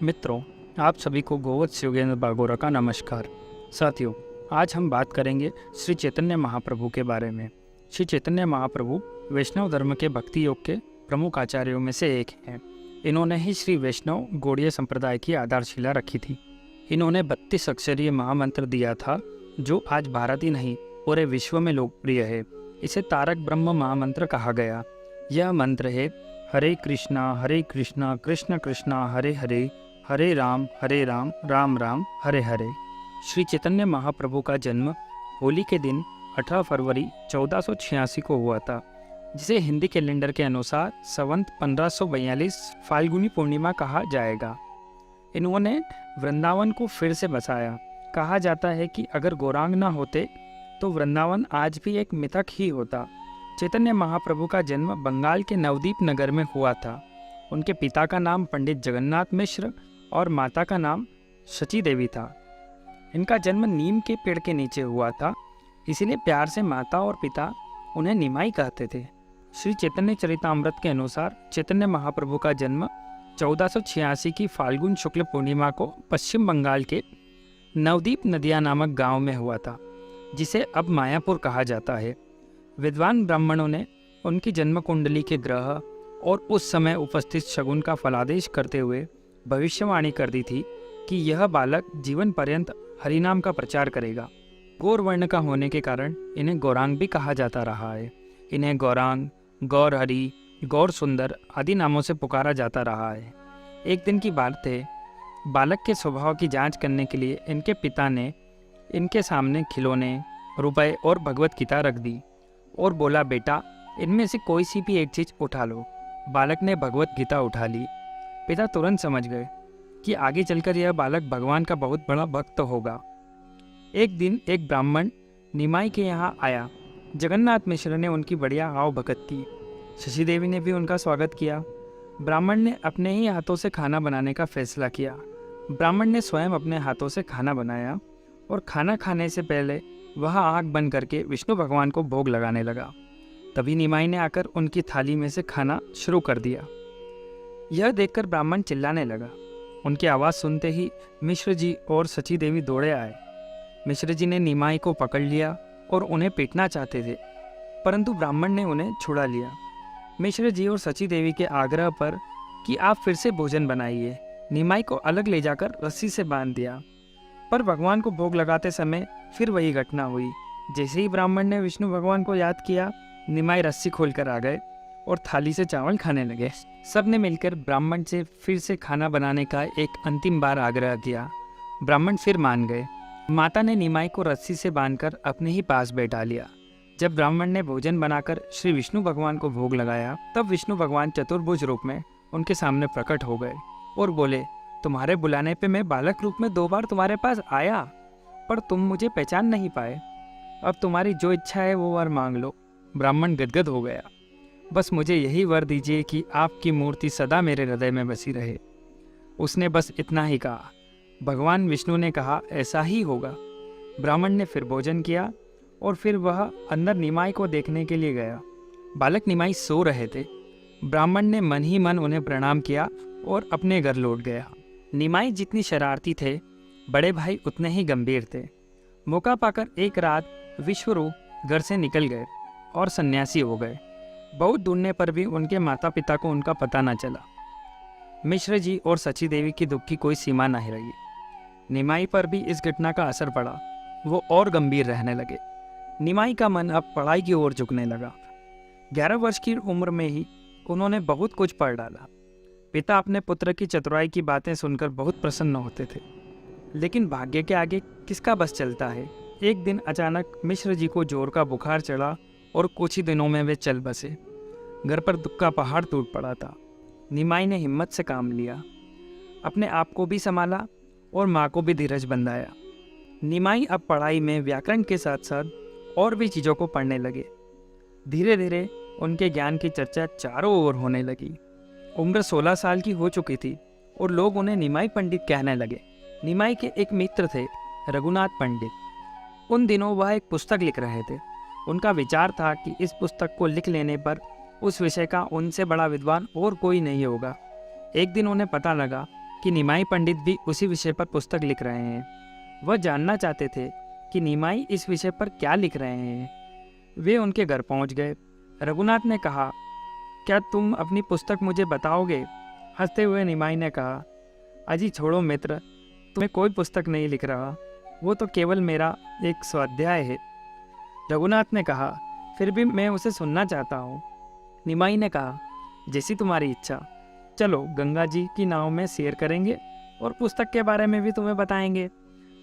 मित्रों, आप सभी को गोवत्स योगेंद्र बागोरा का नमस्कार। साथियों, आज हम बात करेंगे श्री चैतन्य महाप्रभु के बारे में। श्री चैतन्य महाप्रभु वैष्णव धर्म के भक्ति योग के प्रमुख आचार्यों में से एक हैं। इन्होंने ही श्री वैष्णव गौड़ीय संप्रदाय की आधारशिला रखी थी। इन्होंने 32 अक्षरीय महामंत्र दिया था, जो आज भारत ही नहीं पूरे विश्व में लोकप्रिय है। इसे तारक ब्रह्म महामंत्र कहा गया। यह मंत्र है: हरे कृष्णा कृष्ण कृष्णा हरे हरे, हरे राम राम राम हरे हरे। श्री चैतन्य महाप्रभु का जन्म होली के दिन 18 फरवरी 1486 को हुआ था, जिसे हिंदी कैलेंडर के अनुसार संवत 1542 फाल्गुनी पूर्णिमा कहा जाएगा। इन्होंने वृंदावन को फिर से बसाया। कहा जाता है कि अगर गौरांग न होते तो वृंदावन आज भी एक मिथक ही होता। चैतन्य महाप्रभु का जन्म बंगाल के नवदीप नगर में हुआ था। उनके पिता का नाम पंडित जगन्नाथ मिश्र और माता का नाम शची देवी था। इनका जन्म नीम के पेड़ के नीचे हुआ था, इसीलिए प्यार से माता और पिता उन्हें निमाई कहते थे। श्री चैतन्य चरितामृत के अनुसार चैतन्य महाप्रभु का जन्म 1486 की फाल्गुन शुक्ल पूर्णिमा को पश्चिम बंगाल के नवदीप नदिया नामक गांव में हुआ था, जिसे अब मायापुर कहा जाता है। विद्वान ब्राह्मणों ने उनकी जन्म कुंडली के ग्रह और उस समय उपस्थित शगुन का फलादेश करते हुए भविष्यवाणी कर दी थी कि यह बालक जीवन पर्यंत हरिनाम का प्रचार करेगा। गौर वर्ण का होने के कारण इन्हें गौरांग भी कहा जाता रहा है। इन्हें गौरांग, गौर हरि, गौर सुंदर आदि नामों से पुकारा जाता रहा है। एक दिन की बात है, बालक के स्वभाव की जांच करने के लिए इनके पिता ने इनके सामने खिलौने, रुपए और भगवत गीता रख दी और बोला, बेटा इनमें से कोई सी भी एक चीज़ उठा लो। बालक ने भगवत गीता उठा ली। पिता तुरंत समझ गए कि आगे चलकर यह बालक भगवान का बहुत बड़ा भक्त होगा। एक दिन एक ब्राह्मण निमाई के यहाँ आया। जगन्नाथ मिश्र ने उनकी बढ़िया आव भगत की। शशि देवी ने भी उनका स्वागत किया। ब्राह्मण ने अपने ही हाथों से खाना बनाने का फैसला किया। ब्राह्मण ने स्वयं अपने हाथों से खाना बनाया और खाना खाने से पहले वह आँख बंद करके विष्णु भगवान को भोग लगाने लगा। तभी निमाई ने आकर उनकी थाली में से खाना शुरू कर दिया। यह देखकर ब्राह्मण चिल्लाने लगा। उनकी आवाज़ सुनते ही मिश्र जी और सची देवी दौड़े आए। मिश्र जी ने निमाई को पकड़ लिया और उन्हें पीटना चाहते थे, परंतु ब्राह्मण ने उन्हें छुड़ा लिया। मिश्र जी और सची देवी के आग्रह पर कि आप फिर से भोजन बनाइए, निमाई को अलग ले जाकर रस्सी से बांध दिया। पर भगवान को भोग लगाते समय फिर वही घटना हुई। जैसे ही ब्राह्मण ने विष्णु भगवान को याद किया, निमाई रस्सी खोलकर आ गए और थाली से चावल खाने लगे। सबने मिलकर ब्राह्मण से फिर से खाना बनाने का एक अंतिम बार आग्रह किया। ब्राह्मण फिर मान गए। माता ने निमाई को रस्सी से बांधकर अपने ही पास बैठा लिया। जब ब्राह्मण ने भोजन बनाकर श्री विष्णु भगवान को भोग लगाया, तब विष्णु भगवान चतुर्भुज रूप में उनके सामने प्रकट हो गए और बोले, तुम्हारे बुलाने पे मैं बालक रूप में 2 बार तुम्हारे पास आया, पर तुम मुझे पहचान नहीं पाए। अब तुम्हारी जो इच्छा है वो वर मांग लो। ब्राह्मण गदगद हो गया। बस मुझे यही वर दीजिए कि आपकी मूर्ति सदा मेरे हृदय में बसी रहे। उसने बस इतना ही कहा। भगवान विष्णु ने कहा, ऐसा ही होगा। ब्राह्मण ने फिर भोजन किया और फिर वह अंदर निमाई को देखने के लिए गया। बालक निमाई सो रहे थे। ब्राह्मण ने मन ही मन उन्हें प्रणाम किया और अपने घर लौट गया। निमाई जितनी शरारती थे, बड़े भाई उतने ही गंभीर थे। मौका पाकर एक रात विश्वरूप घर से निकल गए और सन्यासी हो गए। बहुत ढूंढने पर भी उनके माता पिता को उनका पता न चला। मिश्र जी और सची देवी की दुख की कोई सीमा नहीं रही। निमाई पर भी इस घटना का असर पड़ा। वो और गंभीर रहने लगे। निमाई का मन अब पढ़ाई की ओर झुकने लगा। 11 वर्ष की उम्र में ही उन्होंने बहुत कुछ पढ़ डाला। पिता अपने पुत्र की चतुराई की बातें सुनकर बहुत प्रसन्न होते थे, लेकिन भाग्य के आगे किसका बस चलता है। एक दिन अचानक मिश्र जी को जोर का बुखार चढ़ा और कुछ ही दिनों में वे चल बसे। घर पर दुख का पहाड़ टूट पड़ा था। निमाई ने हिम्मत से काम लिया, अपने आप को भी संभाला और माँ को भी धीरज बंधाया। निमाई अब पढ़ाई में व्याकरण के साथ साथ और भी चीज़ों को पढ़ने लगे। धीरे धीरे उनके ज्ञान की चर्चा चारों ओर होने लगी। उम्र 16 साल की हो चुकी थी और लोग उन्हें निमाई पंडित कहने लगे। निमाई के एक मित्र थे, रघुनाथ पंडित। उन दिनों वह एक पुस्तक लिख रहे थे। उनका विचार था कि इस पुस्तक को लिख लेने पर उस विषय का उनसे बड़ा विद्वान और कोई नहीं होगा। एक दिन उन्हें पता लगा कि निमाई पंडित भी उसी विषय पर पुस्तक लिख रहे हैं। वह जानना चाहते थे कि निमाई इस विषय पर क्या लिख रहे हैं। वे उनके घर पहुंच गए। रघुनाथ ने कहा, क्या तुम अपनी पुस्तक मुझे बताओगे? हंसते हुए निमाई ने कहा, अजी छोड़ो मित्र, तुम्हें कोई पुस्तक नहीं लिख रहा, वो तो केवल मेरा एक स्वाध्याय है। रघुनाथ ने कहा, फिर भी मैं उसे सुनना चाहता हूँ। निमाई ने कहा, जैसी तुम्हारी इच्छा। चलो गंगा जी की नाव में सैर करेंगे और पुस्तक के बारे में भी तुम्हें बताएंगे।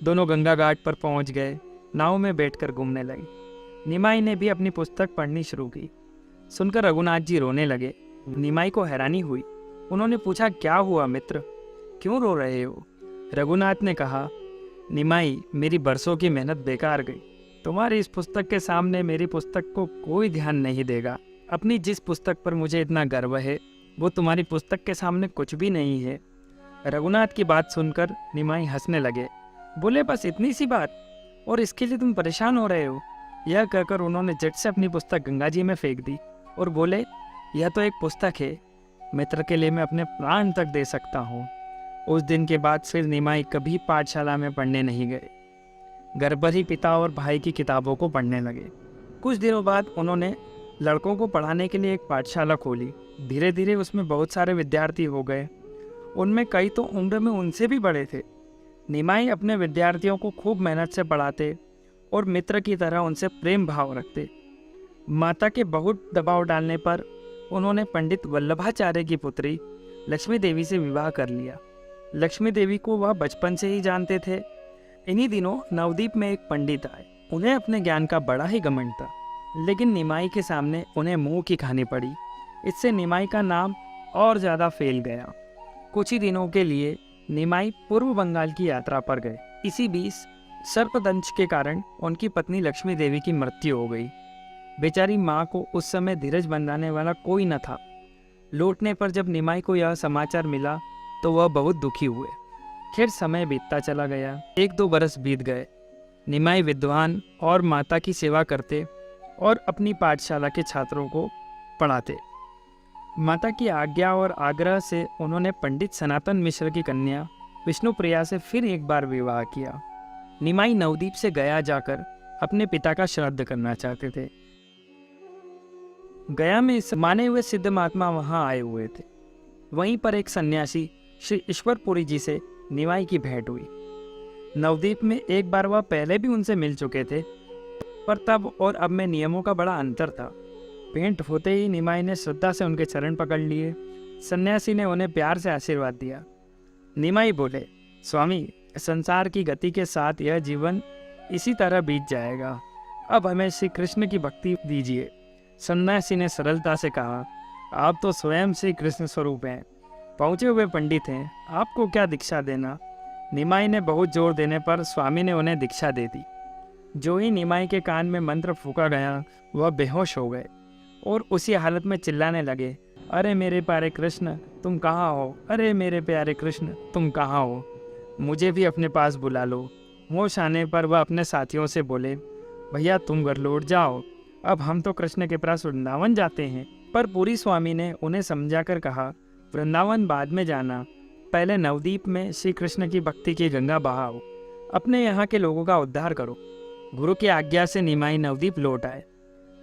दोनों गंगा घाट पर पहुंच गए। नाव में बैठकर घूमने लगे। निमाई ने भी अपनी पुस्तक पढ़नी शुरू की। सुनकर रघुनाथ जी रोने लगे। निमाई को हैरानी हुई। उन्होंने पूछा, क्या हुआ मित्र, क्यों रो रहे हो? रघुनाथ ने कहा, निमाई, मेरी बरसों की मेहनत बेकार गई। तुम्हारी इस पुस्तक के सामने मेरी पुस्तक को कोई ध्यान नहीं देगा। अपनी जिस पुस्तक पर मुझे इतना गर्व है, वो तुम्हारी पुस्तक के सामने कुछ भी नहीं है। रघुनाथ की बात सुनकर निमाई हंसने लगे। बोले, बस इतनी सी बात, और इसके लिए तुम परेशान हो रहे हो? यह कहकर उन्होंने झट से अपनी पुस्तक गंगा जी में फेंक दी और बोले, यह तो एक पुस्तक है, मित्र के लिए मैं अपने प्राण तक दे सकता हूँ। उस दिन के बाद फिर निमाई कभी पाठशाला में पढ़ने नहीं गए। घर पर ही पिता और भाई की किताबों को पढ़ने लगे। कुछ दिनों बाद उन्होंने लड़कों को पढ़ाने के लिए एक पाठशाला खोली। धीरे धीरे उसमें बहुत सारे विद्यार्थी हो गए। उनमें कई तो उम्र में उनसे भी बड़े थे। निमाई अपने विद्यार्थियों को खूब मेहनत से पढ़ाते और मित्र की तरह उनसे प्रेम भाव रखते। माता के बहुत दबाव डालने पर उन्होंने पंडित वल्लभाचार्य की पुत्री लक्ष्मी देवी से विवाह कर लिया। लक्ष्मी देवी को वह बचपन से ही जानते थे। इन्हीं दिनों नवदीप में एक पंडित आए। उन्हें अपने ज्ञान का बड़ा ही घमंड था, लेकिन निमाई के सामने उन्हें मुंह की खानी पड़ी। इससे निमाई का नाम और ज़्यादा फैल गया। कुछ ही दिनों के लिए निमाई पूर्व बंगाल की यात्रा पर गए। इसी बीच सर्पदंश के कारण उनकी पत्नी लक्ष्मी देवी की मृत्यु हो गई। बेचारी माँ को उस समय धीरज बंधाने वाला कोई न था। लौटने पर जब निमाई को यह समाचार मिला तो वह बहुत दुखी हुए। खैर, समय बीतता चला गया। 1-2 बरस बीत गए। निमाई विद्वान और माता की सेवा करते और अपनी पाठशाला के छात्रों को पढ़ाते। माता की आज्ञा और आग्रह से उन्होंने पंडित सनातन मिश्र की कन्या विष्णुप्रिया से फिर एक बार विवाह किया। निमाई नवदीप से गया जाकर अपने पिता का श्राद्ध करना चाहते थे। गया में माने हुए सिद्ध महात्मा वहां आए हुए थे। वहीं पर एक सन्यासी श्री ईश्वरपुरी जी से निमाई की भेंट हुई। नवदीप में एक बार वह पहले भी उनसे मिल चुके थे, पर तब और अब में नियमों का बड़ा अंतर था। भेंट होते ही निमाई ने श्रद्धा से उनके चरण पकड़ लिए। सन्यासी ने उन्हें प्यार से आशीर्वाद दिया। निमाई बोले, स्वामी, संसार की गति के साथ यह जीवन इसी तरह बीत जाएगा। अब हमें श्री कृष्ण की भक्ति दीजिए। सन्यासी ने सरलता से कहा, आप तो स्वयं श्री कृष्ण स्वरूप हैं, पहुँचे हुए पंडित हैं, आपको क्या दीक्षा देना। निमाई ने बहुत जोर देने पर स्वामी ने उन्हें दीक्षा दे दी। जो ही निमाई के कान में मंत्र फूका गया, वह बेहोश हो गए और उसी हालत में चिल्लाने लगे, अरे मेरे प्यारे कृष्ण, तुम कहाँ हो? अरे मेरे प्यारे कृष्ण, तुम कहाँ हो? मुझे भी अपने पास बुला लो। होश आने पर वह अपने साथियों से बोले, भैया तुम घर लौट जाओ, अब हम तो कृष्ण के पास वृंदावन जाते हैं। पर पूरी स्वामी ने उन्हें समझाकर कहा, वृंदावन बाद में जाना, पहले नवदीप में श्री कृष्ण की भक्ति की गंगा बहाओ, अपने यहाँ के लोगों का उद्धार करो। गुरु की आज्ञा से निमाई नवदीप लौट आए।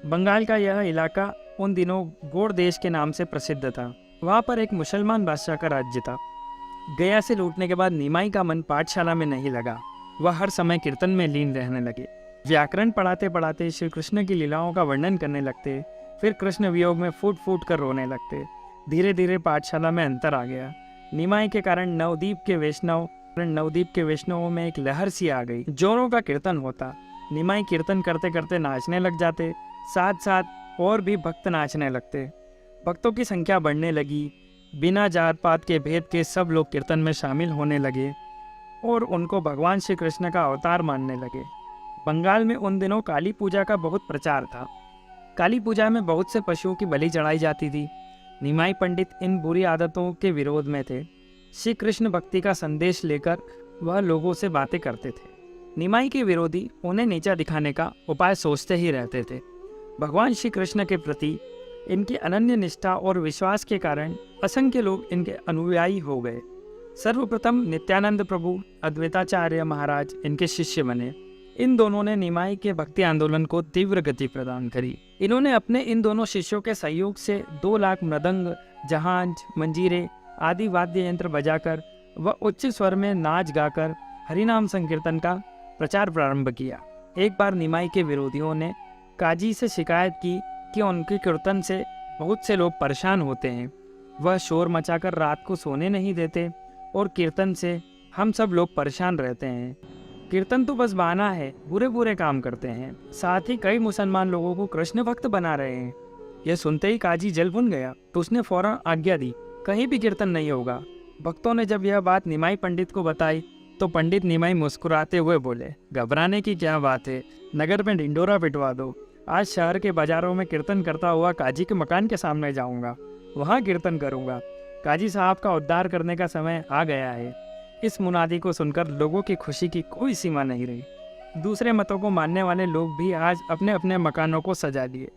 बंगाल का यह इलाका उन दिनों गोड़ देश के नाम से प्रसिद्ध था। वहाँ पर एक मुसलमान बादशाह का राज्य था। गया से लौटने के बाद निमाई का मन पाठशाला में नहीं लगा। वह हर समय कीर्तन में लीन रहने लगे। व्याकरण पढ़ाते पढ़ाते श्री कृष्ण की लीलाओं का वर्णन करने लगते। फिर कृष्ण वियोग में फूट फूट कर रोने लगते। धीरे धीरे पाठशाला में अंतर आ गया। निमाई के कारण नवदीप के वैष्णवों में एक लहर सी आ गई। जोरों का कीर्तन होता। निमाई कीर्तन करते करते नाचने लग जाते। साथ साथ और भी भक्त नाचने लगते। भक्तों की संख्या बढ़ने लगी। बिना जात पात के भेद के सब लोग कीर्तन में शामिल होने लगे और उनको भगवान श्री कृष्ण का अवतार मानने लगे। बंगाल में उन दिनों काली पूजा का बहुत प्रचार था। काली पूजा में बहुत से पशुओं की बलि चढ़ाई जाती थी। निमाई पंडित इन बुरी आदतों के विरोध में थे। श्री कृष्ण भक्ति का संदेश लेकर वह लोगों से बातें करते थे। निमाई के विरोधी उन्हें नीचा दिखाने का उपाय सोचते ही रहते थे। भगवान श्री कृष्ण के प्रति इनकी अनन्य निष्ठा और विश्वास के कारण असंख्य लोग इनके अनुयायी हो गए। सर्वप्रथम नित्यानंद प्रभु अद्वैताचार्य महाराज इनके शिष्य बने। इन दोनों ने निमाई के भक्ति आंदोलन को तीव्र गति प्रदान करी। इन्होंने अपने इन दोनों शिष्यों के सहयोग से 2 लाख मृदंग, जहांज, मंजीरे आदि वाद्य यंत्र बजाकर व उच्च स्वर में नाच गाकर हरिनाम संकीर्तन का प्रचार प्रारंभ किया। एक बार निमाई के विरोधियों ने काजी से शिकायत की कि उनके कीर्तन से बहुत से लोग परेशान होते हैं। वह शोर मचाकर रात को सोने नहीं देते और कीर्तन से हम सब लोग परेशान रहते हैं। कीर्तन तो बस बहाना है, बुरे बुरे काम करते हैं। साथ ही कई मुसलमान लोगों को कृष्ण भक्त बना रहे हैं। यह सुनते ही काजी जल भुन गया तो उसने फौरन आज्ञा दी, कहीं भी कीर्तन नहीं होगा। भक्तों ने जब यह बात निमाई पंडित को बताई तो पंडित निमाई मुस्कुराते हुए बोले, घबराने की क्या बात है, नगर में ढिंडोरा पिटवा दो। आज शहर के बाजारों में कीर्तन करता हुआ काजी के मकान के सामने जाऊंगा, वहाँ कीर्तन करूंगा। काजी साहब का उद्धार करने का समय आ गया है। इस मुनादी को सुनकर लोगों की खुशी की कोई सीमा नहीं रही। दूसरे मतों को मानने वाले लोग भी आज अपने अपने मकानों को सजा लिए।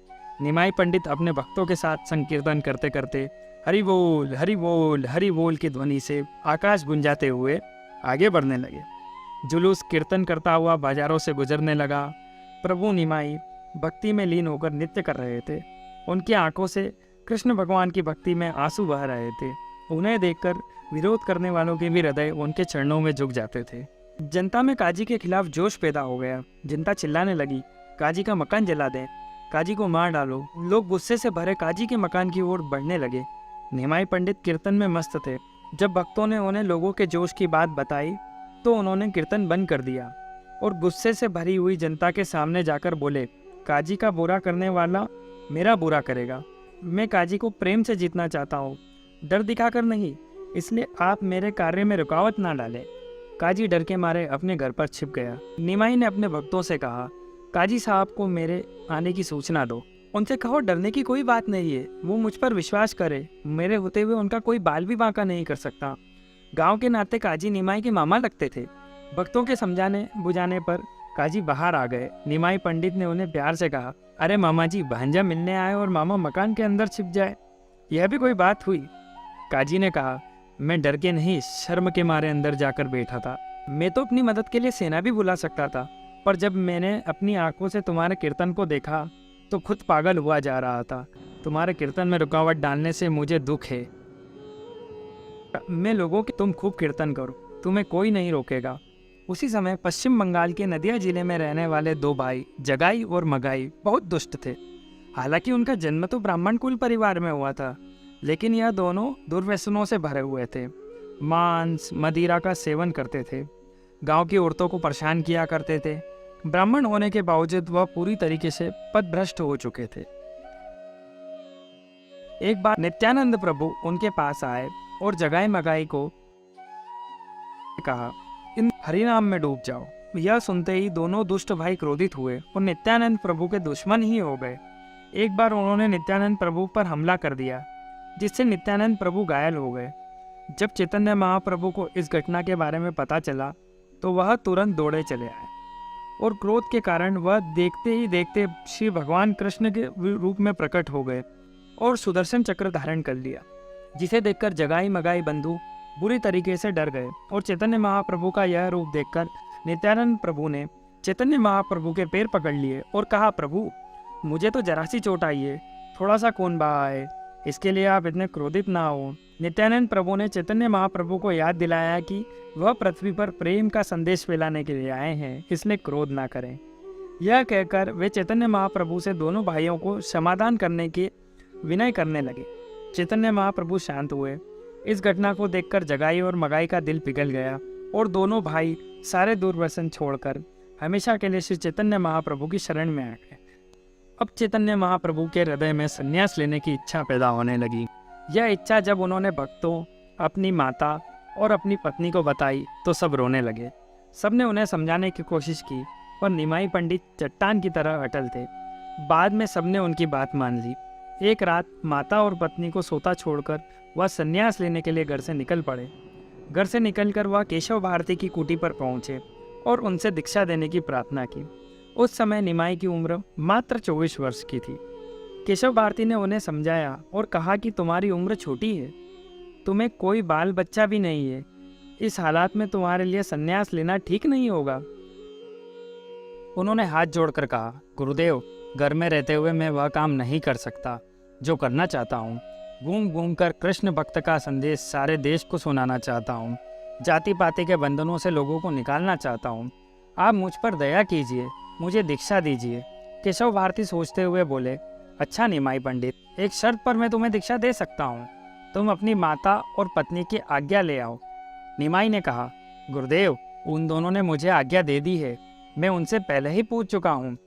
निमाई पंडित अपने भक्तों के साथ संकीर्तन करते करते हरि बोल हरि बोल हरि बोल की ध्वनि से आकाश गुंजाते हुए आगे बढ़ने लगे। जुलूस कीर्तन करता हुआ बाजारों से गुजरने लगा। प्रभु निमाई भक्ति में लीन होकर नृत्य कर रहे थे। उनकी आंखों से कृष्ण भगवान की भक्ति में आंसू बह रहे थे। उन्हें देखकर विरोध करने वालों के भी हृदय उनके चरणों में झुक जाते थे। जनता में काजी के खिलाफ जोश पैदा हो गया। जनता चिल्लाने लगी, काजी का मकान जला दें, काजी को मार डालो। लोग गुस्से से भरे काजी के मकान की ओर बढ़ने लगे। निमाई पंडित कीर्तन में मस्त थे। जब भक्तों ने उन्हें लोगों के जोश की बात बताई तो उन्होंने कीर्तन बंद कर दिया और गुस्से से भरी हुई जनता के सामने जाकर बोले, काजी का बुरा करने वाला मेरा बुरा करेगा। मैं काजी को प्रेम से जीतना चाहता हूँ, डर दिखाकर नहीं, इसलिए आप मेरे कार्य में रुकावट ना डालें। काजी डर के मारे अपने घर पर छिप गया। निमाई ने अपने भक्तों से कहा, काजी साहब को मेरे आने की सूचना दो। उनसे कहो डरने की कोई बात नहीं है, वो मुझ पर विश्वास करे। मेरे होते हुए उनका कोई बाल भी बांका नहीं कर सकता। गांव के नाते काजी निमाई के मामा लगते थे। भक्तों के समझाने बुझाने पर काजी बाहर आ गए। निमाई पंडित ने उन्हें प्यार से कहा, अरे मामा जी, भांजा मिलने आए और मामा मकान के अंदर छिप जाए, यह भी कोई बात हुई? काजी ने कहा, मैं डर के नहीं, शर्म के मारे अंदर जाकर बैठा था। मैं तो अपनी मदद के लिए सेना भी बुला सकता था, पर जब मैंने अपनी आंखों से तुम्हारे कीर्तन को देखा तो खुद पागल हुआ जा रहा था। तुम्हारे कीर्तन में रुकावट डालने से मुझे दुख है। मैं लोगों की तुम खूब कीर्तन करो, तुम्हें कोई नहीं रोकेगा। उसी समय पश्चिम बंगाल के नदिया जिले में रहने वाले 2 भाई जगाई और मगाई बहुत दुष्ट थे। हालांकि उनका जन्म तो ब्राह्मण कुल परिवार में हुआ था, लेकिन यह दोनों दुर्व्यसनों से भरे हुए थे। मांस मदिरा का सेवन करते थे, गांव की औरतों को परेशान किया करते थे। ब्राह्मण होने के बावजूद वह पूरी तरीके से पथभ्रष्ट हो चुके थे। एक बार नित्यानंद प्रभु उनके पास आए और जगाई मगाई को कहा, इन हरिनाम में डूब जाओ। यह सुनते ही दोनों दुष्ट भाई क्रोधित हुए और नित्यानंद प्रभु के दुश्मन ही हो गए। एक बार उन्होंने नित्यानंद प्रभु पर हमला कर दिया, जिससे नित्यानंद प्रभु घायल हो गए। जब चैतन्य महाप्रभु को इस घटना के बारे में पता चला तो वह तुरंत दौड़े चले आए और क्रोध के कारण वह देखते ही देखते श्री भगवान कृष्ण के रूप में प्रकट हो गए और सुदर्शन चक्र धारण कर लिया, जिसे देखकर जगाई मगाई बंधु बुरी तरीके से डर गए। और चैतन्य महाप्रभु का यह रूप देखकर नित्यानंद प्रभु ने चैतन्य महाप्रभु के पैर पकड़ लिए और कहा, प्रभु मुझे तो जरा सी चोट आई है, थोड़ा सा खून बहा है, इसके लिए आप इतने क्रोधित ना हो। नित्यानंद प्रभु ने चैतन्य महाप्रभु को याद दिलाया कि वह पृथ्वी पर प्रेम का संदेश फैलाने के लिए आए हैं, इसलिए क्रोध ना करें। यह कहकर वे चैतन्य महाप्रभु से दोनों भाइयों को समाधान करने के विनय करने लगे। चैतन्य महाप्रभु शांत हुए। इस घटना को देखकर जगाई और मगाई का दिल पिघल गया और दोनों भाई सारे दुर्व्यसन छोड़कर हमेशा के लिए श्री चैतन्य महाप्रभु की शरण में आ गए। अब चैतन्य महाप्रभु के हृदय में संन्यास लेने की इच्छा पैदा होने लगी। यह इच्छा जब उन्होंने भक्तों, अपनी माता और अपनी पत्नी को बताई तो सब रोने लगे। सबने उन्हें समझाने की कोशिश की, पर निमाई पंडित चट्टान की तरह अटल थे। बाद में सबने उनकी बात मान ली। एक रात माता और पत्नी को सोता छोड़कर वह संन्यास लेने के लिए घर से निकल पड़े। घर से निकलकर वह केशव भारती की कुटी पर पहुंचे और उनसे दीक्षा देने की प्रार्थना की। उस समय निमाई की उम्र मात्र 24 वर्ष की थी। केशव भारती ने उन्हें समझाया और कहा कि तुम्हारी उम्र छोटी है, तुम्हें कोई बाल बच्चा भी नहीं है, इस हालात में तुम्हारे लिए संन्यास लेना ठीक नहीं होगा। उन्होंने हाथ जोड़कर कहा, गुरुदेव, घर में रहते हुए मैं वह काम नहीं कर सकता जो करना चाहता हूँ। घूम घूम कर कृष्ण भक्त का संदेश सारे देश को सुनाना चाहता हूँ। जाति पाति के बंधनों से लोगों को निकालना चाहता हूँ। आप मुझ पर दया कीजिए, मुझे दीक्षा दीजिए। केशव भारती सोचते हुए बोले, अच्छा निमाई पंडित, एक शर्त पर मैं तुम्हें दीक्षा दे सकता हूँ। तुम अपनी माता और पत्नी की आज्ञा ले आओ। निमाई ने कहा, गुरुदेव, उन दोनों ने मुझे आज्ञा दे दी है, मैं उनसे पहले ही पूछ चुका हूँ।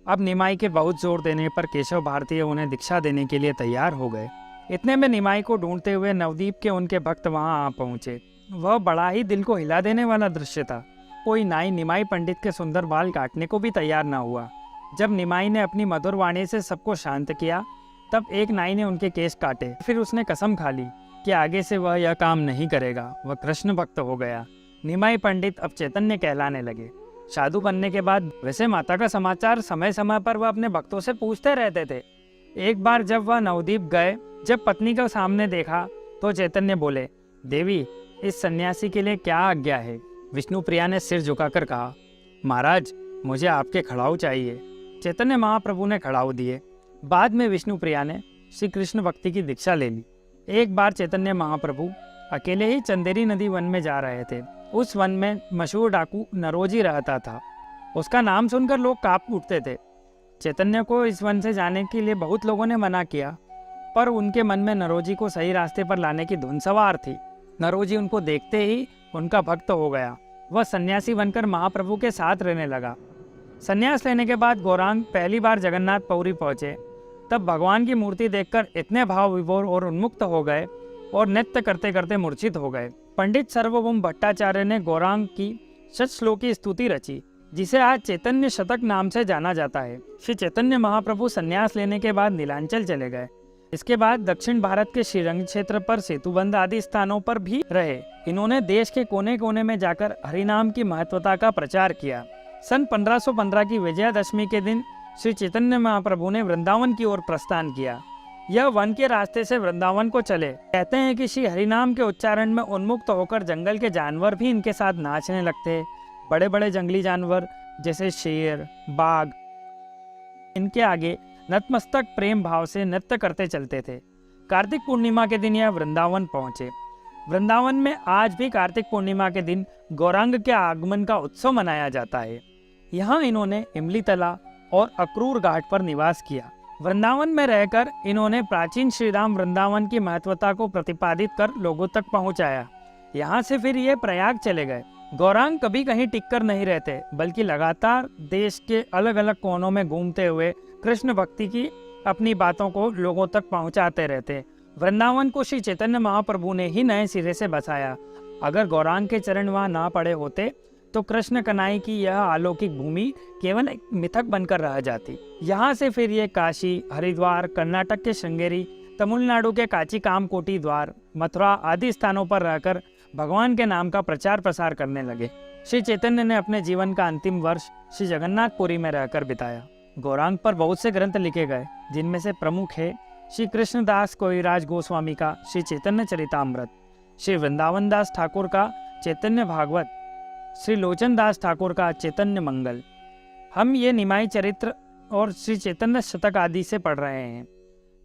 अब निमाई के बहुत जोर देने पर केशव भारती उन्हें दीक्षा देने के लिए तैयार हो गए। इतने में निमाई को ढूंढते हुए नवदीप के उनके भक्त वहां आ पहुंचे। वह बड़ा ही दिल को हिला देने वाला दृश्य था। कोई नाई निमाई पंडित के सुंदर बाल काटने को भी तैयार न हुआ। जब निमाई ने अपनी मधुर वाणी से सबको शांत किया, तब एक नाई ने उनके केस काटे। फिर उसने कसम खा ली कि आगे से वह यह काम नहीं करेगा। वह कृष्ण भक्त हो गया। निमाई पंडित अब चैतन्य कहलाने लगे। साधु बनने के बाद वैसे माता का समाचार समय समय पर वह अपने भक्तों से पूछते रहते थे। एक बार जब वह नवदीप गए, जब पत्नी को सामने देखा तो चैतन्य बोले, देवी, इस सन्यासी के लिए क्या आज्ञा है? विष्णुप्रिया ने सिर झुकाकर कहा, महाराज, मुझे आपके खड़ाऊ चाहिए। चैतन्य महाप्रभु ने खड़ाऊ दिए। बाद में विष्णुप्रिया ने श्री कृष्ण भक्ति की दीक्षा ले ली। एक बार चैतन्य महाप्रभु अकेले ही चंदेरी नदी वन में जा रहे थे। उस वन में मशहूर डाकू नरोजी रहता था। उसका नाम सुनकर लोग कांप उठते थे। चैतन्य को इस वन से जाने के लिए बहुत लोगों ने मना किया, पर उनके मन में नरोजी को सही रास्ते पर लाने की धुन सवार थी। नरोजी उनको देखते ही उनका भक्त हो गया। वह सन्यासी बनकर महाप्रभु के साथ रहने लगा। सन्यास लेने के बाद गौरांग पहली बार जगन्नाथ पौरी पहुंचे। तब भगवान की मूर्ति देखकर इतने भाव विभोर और उन्मुक्त हो गए और नृत्य करते करते मूर्छित हो गए। पंडित सर्वभौम भट्टाचार्य ने गौरांग की शतश्लोकी स्तुति रची, जिसे आज चैतन्य शतक नाम से जाना जाता है। श्री चैतन्य महाप्रभु संन्यास लेने के बाद नीलांचल चले गए। इसके बाद दक्षिण भारत के श्रीरंग क्षेत्र पर सेतुबंध आदि स्थानों पर भी रहे। इन्होंने देश के कोने कोने में जाकर हरिनाम की महत्वता का प्रचार किया। सन 1515 की विजयादशमी के दिन श्री चैतन्य महाप्रभु ने वृंदावन की ओर प्रस्थान किया। यह वन के रास्ते से वृंदावन को चले। कहते हैं कि श्री हरिनाम के उच्चारण में उन्मुक्त होकर जंगल के जानवर भी इनके साथ नाचने लगते। बड़े बड़े जंगली जानवर जैसे शेर, बाघ इनके आगे नतमस्तक प्रेम भाव से नृत्य करते चलते थे। कार्तिक पूर्णिमा के दिन यह वृंदावन पहुंचे। वृंदावन में आज भी कार्तिक पूर्णिमा के दिन गौरांग के आगमन का उत्सव मनाया जाता है। यहाँ इन्होंने इमली तला और अक्रूर घाट पर निवास किया। वृंदावन में रहकर इन्होंने प्राचीन श्रीराम वृंदावन की महत्वता को प्रतिपादित कर लोगों तक पहुंचाया। यहाँ से फिर ये प्रयाग चले गए। गौरांग कभी कहीं टिककर नहीं रहते, बल्कि लगातार देश के अलग अलग कोनों में घूमते हुए कृष्ण भक्ति की अपनी बातों को लोगों तक पहुंचाते रहते। वृंदावन को श्री चैतन्य महाप्रभु ने ही नए सिरे से बसाया। अगर गौरांग के चरण वहां ना पड़े होते तो कृष्ण कन्हैया की यह अलौकिक भूमि केवल एक मिथक बनकर रह जाती। यहाँ से फिर ये काशी, हरिद्वार, कर्नाटक के श्रृंगेरी, तमिलनाडु के काची कामकोटी द्वार, मथुरा आदि स्थानों पर रहकर भगवान के नाम का प्रचार प्रसार करने लगे। श्री चैतन्य ने अपने जीवन का अंतिम वर्ष श्री जगन्नाथपुरी में रहकर बिताया। गौरांग पर बहुत से ग्रंथ लिखे गए, जिनमें से प्रमुख है श्री कृष्णदास कोविराज गोस्वामी का श्री चैतन्य चरितामृत, श्री वृंदावन दास ठाकुर का चैतन्य भागवत, श्री लोचन दास ठाकुर का चैतन्य मंगल। हम ये निमाई चरित्र और श्री चैतन्य शतक आदि से पढ़ रहे हैं।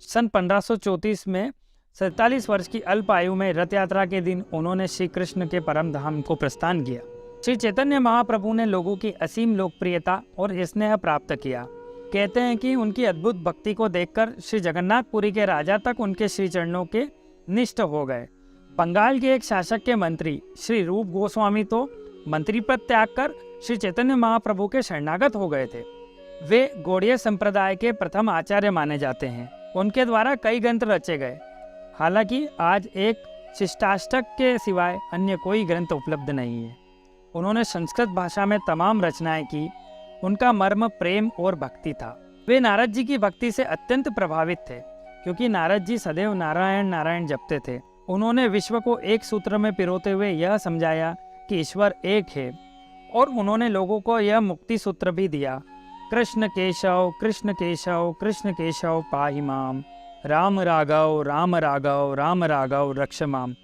सन 1534 में 47 वर्ष की अल्प आयु में रथ यात्रा के दिन उन्होंने श्री कृष्ण के परम धाम को प्रस्थान किया। श्री चैतन्य महाप्रभु ने लोगों की असीम लोकप्रियता और स्नेह प्राप्त किया। कहते हैं कि उनकी अद्भुत भक्ति को देखकर श्री जगन्नाथपुरी के राजा तक उनके श्री चरणों के निष्ठ हो गए। बंगाल के एक शासक के मंत्री श्री रूप गोस्वामी तो मंत्री पद त्याग कर श्री चैतन्य महाप्रभु के शरणागत हो गए थे। वे गौड़ीय संप्रदाय के प्रथम आचार्य माने जाते हैं। उनके द्वारा कई ग्रंथ रचे गए। हालांकि आज एक शिष्टाष्टक के सिवाय अन्य कोई ग्रंथ उपलब्ध नहीं है। उन्होंने संस्कृत भाषा में तमाम रचनाएं की। उनका मर्म प्रेम और भक्ति था। वे नारद जी की भक्ति से अत्यंत प्रभावित थे, क्योंकि नारद जी सदैव नारायण नारायण जपते थे। उन्होंने विश्व को एक सूत्र में पिरोते हुए यह समझाया कि ईश्वर एक है, और उन्होंने लोगों को यह मुक्ति सूत्र भी दिया, कृष्ण केशव कृष्ण केशव कृष्ण केशव पाहि माम, राम राघव राम राघव राम राघव रक्ष माम।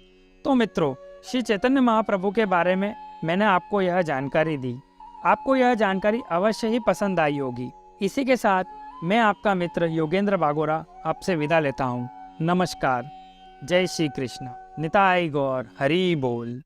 तो मित्रों, श्री चैतन्य महाप्रभु के बारे में मैंने आपको यह जानकारी दी। आपको यह जानकारी अवश्य ही पसंद आई होगी। इसी के साथ मैं आपका मित्र योगेंद्र बागोरा आपसे विदा लेता हूँ। नमस्कार। जय श्री कृष्ण। निताई गौर। हरि बोल।